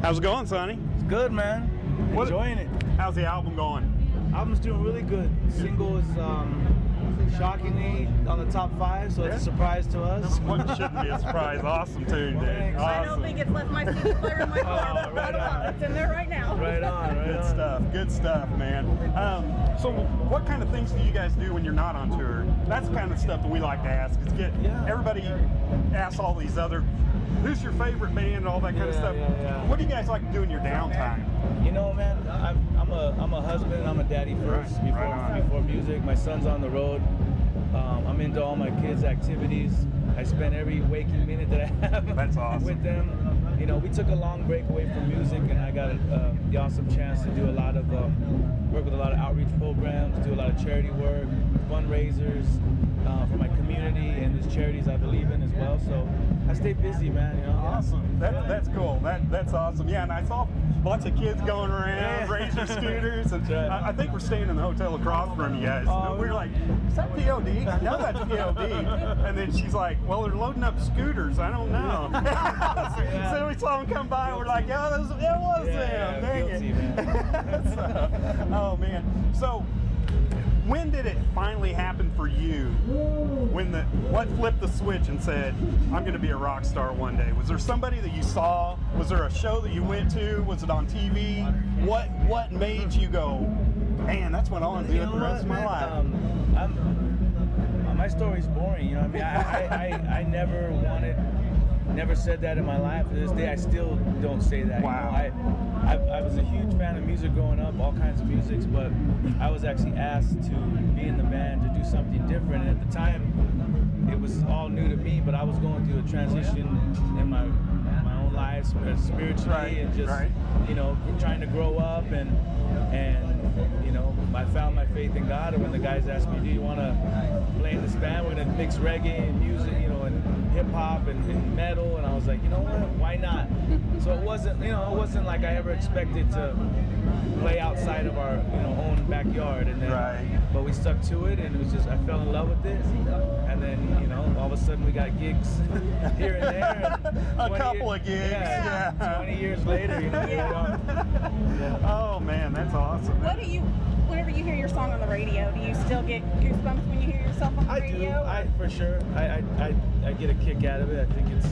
How's it going, Sonny? It's good, man. Enjoying it. How's the album going? Album's doing really good. Single is shockingly on the top 5, so it's a surprise to us. What shouldn't be a surprise? Awesome tune, dude. Thanks. Awesome. I don't think it's left my CD player in my car. Right on. It's in there right now. Right on, right Good on. stuff. Good stuff, man. So, what kind of things do you guys do when you're not on tour? That's the kind of stuff that we like to ask. Is everybody asks all these other, who's your favorite band, and all that kind of stuff. Yeah. What do you guys like to do in your downtime? You know, man, I'm a husband, I'm a daddy first before music. My son's on the road. I'm into all my kids' activities. I spend every waking minute that I have That's awesome. with them. You know, we took a long break away from music, and I got the awesome chance to do a lot of work with a lot of outreach programs, do a lot of charity work, fundraisers for my community and these charities I believe in as well. So I stay busy, man. You know. Awesome. That's cool. That's awesome. Yeah, and I saw lots of kids going around, razor scooters, and I think we're staying in the hotel across from you guys. We were like, is that POD? No, that's POD. And then she's like, well, they're loading up scooters. I don't know. So we saw them come by, and we're like, yeah, it was them. Dang guilty, it. Man. Oh, man. So, when did it finally happen for you? What flipped the switch and said, I'm going to be a rock star one day? Was there somebody that you saw? Was there a show that you went to? Was it on TV? What made you go, man, that's what I want to do for the rest of my life? My story's boring, you know what I mean? I never said that in my life. To this day, I still don't say that. Wow. You know, I was a huge fan of music growing up, all kinds of musics, but I was actually asked to be in the band to do something different. And at the time, it was all new to me, but I was going through a transition in my own life spiritually, and just you know, trying to grow up and you know, I found my faith in God. And when the guys asked me, do you want to play in this band? We're gonna mix reggae and music, you know, and hip hop and metal. And I was like, you know what? Why not? So it wasn't like I ever expected to play outside of our own backyard. And then, but we stuck to it, and it was just I fell in love with it. And then all of a sudden we got gigs here and there. And a couple of gigs. Yeah. 20 years later, you know. Oh man, that's awesome. Whenever you hear your song on the radio, do you still get goosebumps when you hear yourself on the radio? I do. For sure. I get a kick out of it. I think it's,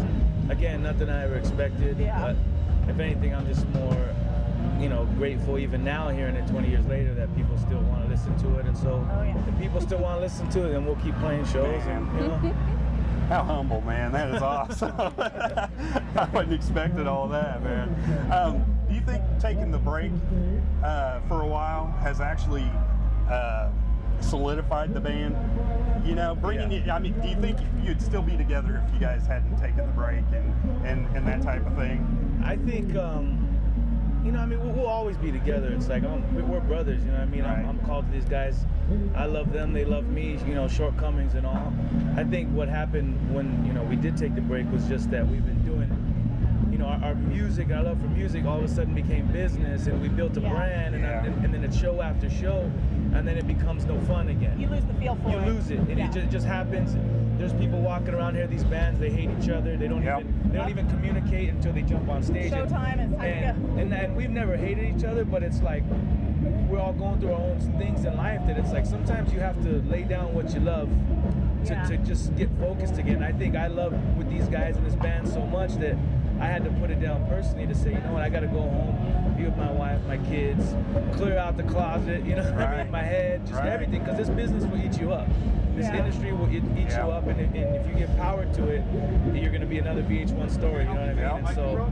again, nothing I ever expected. Yeah. But if anything, I'm just more, grateful even now hearing it 20 years later that people still want to listen to it. And so if people still want to listen to it, then we'll keep playing shows. And, How humble, man. That is awesome. I wasn't expecting all that, man. Do you think taking the break for a while has actually solidified the band? Bringing you, I mean, do you think you'd still be together if you guys hadn't taken the break and that type of thing? I think, we'll always be together. It's like we're brothers, you know what I mean? I'm called to these guys. I love them, they love me, shortcomings and all. I think what happened when, we did take the break was just that we've been doing, our music, our love for music all of a sudden became business, and we built a brand, and then it's show after show, and then it becomes no fun again. You lose the feel for it. You lose it, and it just happens. There's people walking around here, these bands, they hate each other. They don't even communicate until they jump on stage. Showtime, it's time to go. And we've never hated each other, but it's like we're all going through our own things in life that it's like sometimes you have to lay down what you love to just get focused again. I think I love with these guys in this band so much that I had to put it down personally to say, you know what, I got to go home, be with my wife, my kids, clear out the closet, what I mean, my head, just everything, because this business will eat you up. This industry will eat you up, and if you give power to it, you're going to be another VH1 story, you know what I mean? And so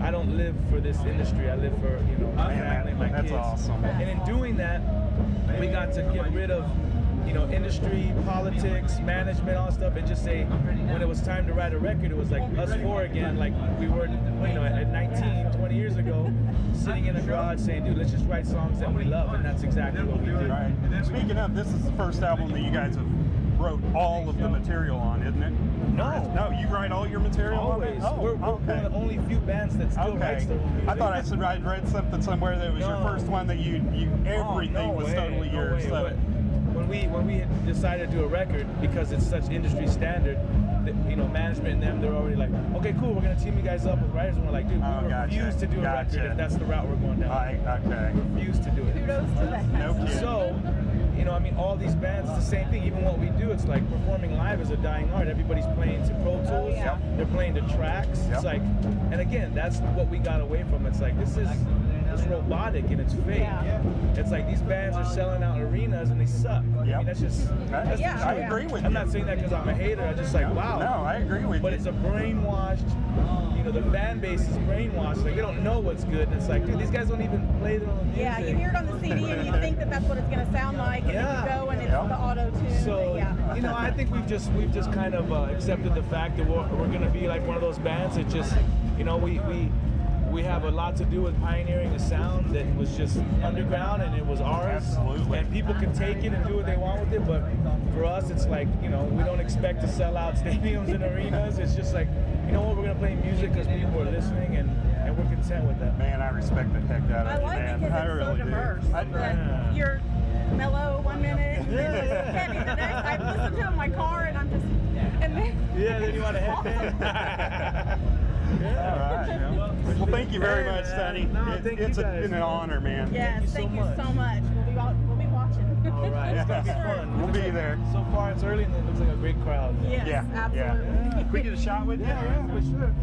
I don't live for this industry. I live for, my family, my kids. That's awesome. And in doing that, we got to get rid of industry, politics, management, all that stuff, and just say, when it was time to write a record, it was like us four again, like we were, at 19, 20 years ago, sitting in a garage saying, dude, let's just write songs that we love, and that's exactly what we did. Right. Speaking of, this is the first album that you guys have wrote all of the material on, isn't it? No, you write all your material always. on it? We're one of the only few bands that still writes their own music. I thought I'd read something somewhere that was your first one that everything was totally yours. When we had decided to do a record, because it's such industry standard, you know, management and them, they're already like, okay, cool, we're gonna team you guys up with writers, and we're like, dude, we refuse to do a record if that's the route we're going down. Okay. Refuse to do it. Kudos to that. No kidding. So, you know, I mean, all these bands, it's the same thing. Even what we do, it's like performing live is a dying art. Everybody's playing to Pro Tools. yeah. They're playing to tracks. It's like, and again, that's what we got away from. It's like, this is robotic and it's fake. Yeah. It's like these bands are selling out arenas and they suck. I mean, that's just, that's the Yeah, I truth. agree with I'm you. not saying that because I'm a hater. I just like, wow. No, I agree with But you. it's a brainwashed, you know, the fan base is brainwashed. Like, they don't know what's good. And it's like, dude, these guys don't even play their own music. Yeah, you hear it on the CD and you think that that's what it's going to sound like, and then you go and it's the auto tune. So, you know, I think we've just kind of accepted the fact that we're going to be like one of those bands that just, you know, we have a lot to do with pioneering a sound that was just underground and it was ours. Absolutely. And people can take it and do what they want with it, but for us, it's like, you know, we don't expect to sell out stadiums and arenas. It's just like, you know what, we're going to play music because people are listening and we're content with that. Man, I respect the heck out I of you, like man. it because I it's really so diverse. do. That you're mellow 1 minute, heavy the next. I listen to it in my car and I'm just, and then Then you want to headbang? All right. Well, thank you very much, Sonny. Thank you It's guys. an honor, man. yes, thank you so much. We'll be watching. All right, it's going to be fun. We'll be there. So far, it's early and it looks like a great crowd. Yes, Yeah, absolutely. yeah. Can we get a shot with you? Yeah, for sure.